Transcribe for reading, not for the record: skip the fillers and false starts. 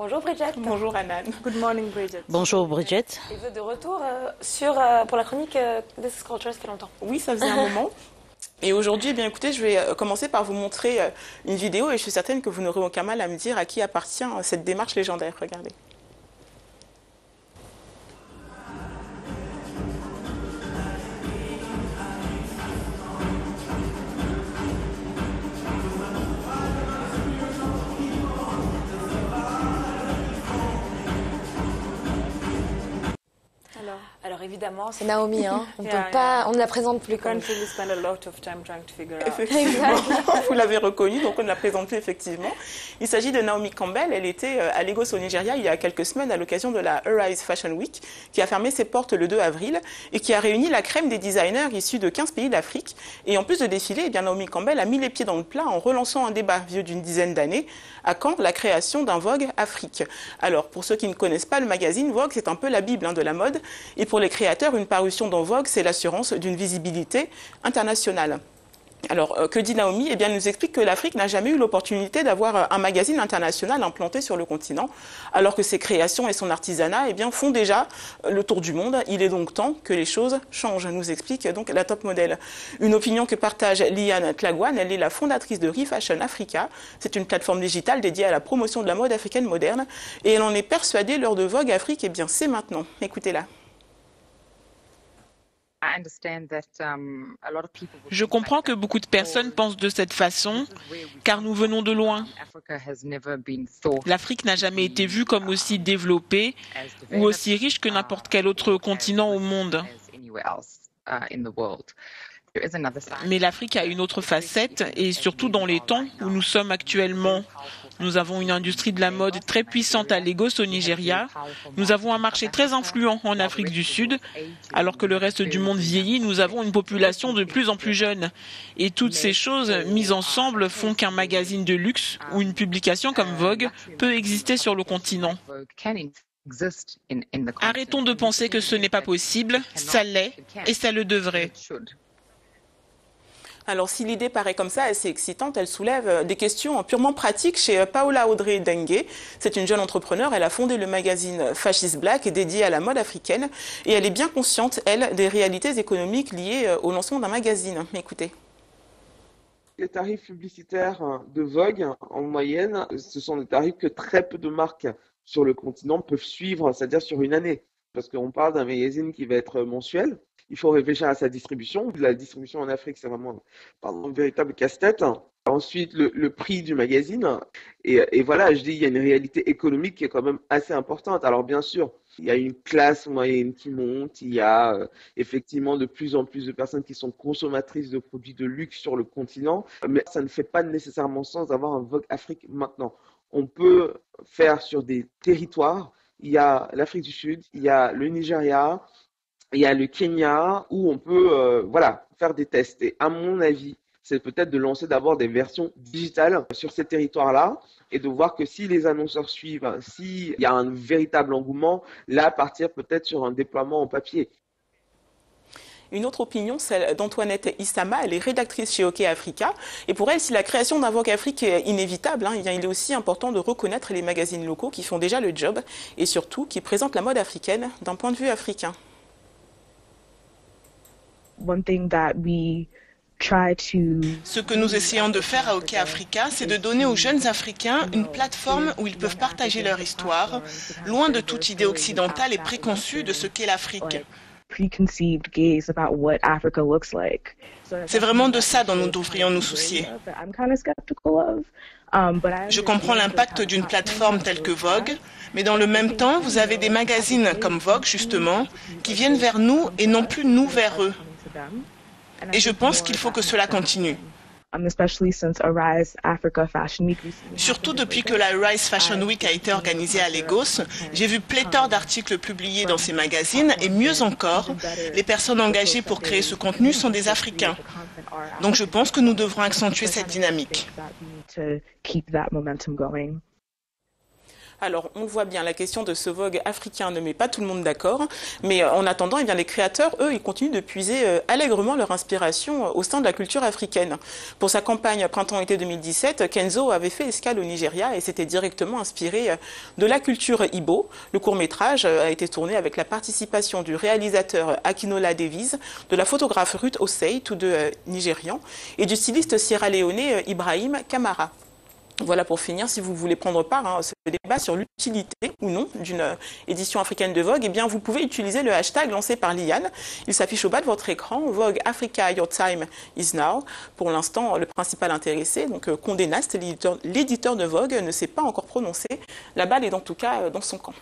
Bonjour Bridget. Bonjour Anan. Good morning, Bridget. Bonjour Bridget. Et vous êtes de retour pour la chronique This is Culture, ça fait longtemps. Oui, ça faisait un moment. Et aujourd'hui, eh bien, écoutez, je vais commencer par vous montrer une vidéo et je suis certaine que vous n'aurez aucun mal à me dire à qui appartient cette démarche légendaire. Regardez. Alors évidemment, c'est Naomi, hein. On ne la présente plus. Effectivement, vous l'avez reconnue, donc on ne la présente plus effectivement. Il s'agit de Naomi Campbell. Elle était à Lagos au Nigeria il y a quelques semaines à l'occasion de la Arise Fashion Week, qui a fermé ses portes le 2 avril et qui a réuni la crème des designers issus de 15 pays d'Afrique. Et en plus de défiler, eh bien, Naomi Campbell a mis les pieds dans le plat en relançant un débat vieux d'une dizaine d'années. À quand la création d'un Vogue Afrique? Alors, pour ceux qui ne connaissent pas le magazine, Vogue, c'est un peu la Bible de la mode. Et pour les créateurs, une parution dans Vogue, c'est l'assurance d'une visibilité internationale. Alors, que dit Naomi? Eh bien, elle nous explique que l'Afrique n'a jamais eu l'opportunité d'avoir un magazine international implanté sur le continent, alors que ses créations et son artisanat eh bien, font déjà le tour du monde. Il est donc temps que les choses changent, nous explique donc la top modèle. Une opinion que partage Liane Tlagwan. Elle est la fondatrice de Refashion Africa. C'est une plateforme digitale dédiée à la promotion de la mode africaine moderne. Et elle en est persuadée, l'heure de Vogue Afrique, eh bien, c'est maintenant. Écoutez-la. Je comprends que beaucoup de personnes pensent de cette façon, car nous venons de loin. L'Afrique n'a jamais été vue comme aussi développée ou aussi riche que n'importe quel autre continent au monde. Mais l'Afrique a une autre facette, et surtout dans les temps où nous sommes actuellement. Nous avons une industrie de la mode très puissante à Lagos au Nigeria. Nous avons un marché très influent en Afrique du Sud. Alors que le reste du monde vieillit, nous avons une population de plus en plus jeune. Et toutes ces choses mises ensemble font qu'un magazine de luxe ou une publication comme Vogue peut exister sur le continent. Arrêtons de penser que ce n'est pas possible, ça l'est et ça le devrait. Alors, si l'idée paraît comme ça, assez excitante, elle soulève des questions purement pratiques chez Paola Audrey Dengue. C'est une jeune entrepreneure. Elle a fondé le magazine Fascist Black dédié à la mode africaine. Et elle est bien consciente, elle, des réalités économiques liées au lancement d'un magazine. Écoutez. Les tarifs publicitaires de Vogue, en moyenne, ce sont des tarifs que très peu de marques sur le continent peuvent suivre, c'est-à-dire sur une année. Parce qu'on parle d'un magazine qui va être mensuel. Il faut réfléchir à sa distribution. La distribution en Afrique, c'est vraiment un véritable casse-tête. Ensuite, le prix du magazine. Et voilà, je dis, il y a une réalité économique qui est quand même assez importante. Alors bien sûr, il y a une classe moyenne qui monte. Il y a effectivement de plus en plus de personnes qui sont consommatrices de produits de luxe sur le continent. Mais ça ne fait pas nécessairement sens d'avoir un Vogue Afrique maintenant. On peut faire sur des territoires. Il y a l'Afrique du Sud, il y a le Nigeria, il y a le Kenya, où on peut faire des tests. Et à mon avis, c'est peut-être de lancer d'abord des versions digitales sur ces territoires-là et de voir que si les annonceurs suivent, s'il y a un véritable engouement, là, partir peut-être sur un déploiement en papier. Une autre opinion, celle d'Antoinette Issama, elle est rédactrice chez OK Africa. Et pour elle, si la création d'un Vogue Afrique est inévitable, il est aussi important de reconnaître les magazines locaux qui font déjà le job et surtout qui présentent la mode africaine d'un point de vue africain. Ce que nous essayons de faire à OK Africa, c'est de donner aux jeunes Africains une plateforme où ils peuvent partager leur histoire, loin de toute idée occidentale et préconçue de ce qu'est l'Afrique. C'est vraiment de ça dont nous devrions nous soucier. Je comprends l'impact d'une plateforme telle que Vogue, mais dans le même temps, vous avez des magazines comme Vogue, justement, qui viennent vers nous et non plus nous vers eux. Et je pense qu'il faut que cela continue. Surtout depuis que la Rise Fashion Week a été organisée à Lagos, j'ai vu pléthore d'articles publiés dans ces magazines et mieux encore, les personnes engagées pour créer ce contenu sont des Africains. Donc je pense que nous devrons accentuer cette dynamique. Alors, on le voit bien, la question de ce Vogue africain ne met pas tout le monde d'accord, mais en attendant, eh bien, les créateurs, eux, ils continuent de puiser allègrement leur inspiration au sein de la culture africaine. Pour sa campagne Printemps-été 2017, Kenzo avait fait escale au Nigeria et s'était directement inspiré de la culture Igbo. Le court-métrage a été tourné avec la participation du réalisateur Akinola Davies, de la photographe Ruth Osei, tous deux nigérians, et du styliste sierra-léonais Ibrahim Kamara. Voilà, pour finir, si vous voulez prendre part à ce débat sur l'utilité ou non d'une édition africaine de Vogue, eh bien, vous pouvez utiliser le hashtag lancé par Liane. Il s'affiche au bas de votre écran, Vogue Africa, your time is now. Pour l'instant, le principal intéressé, donc Condé Nast, l'éditeur de Vogue, ne s'est pas encore prononcé. La balle est en tout cas dans son camp.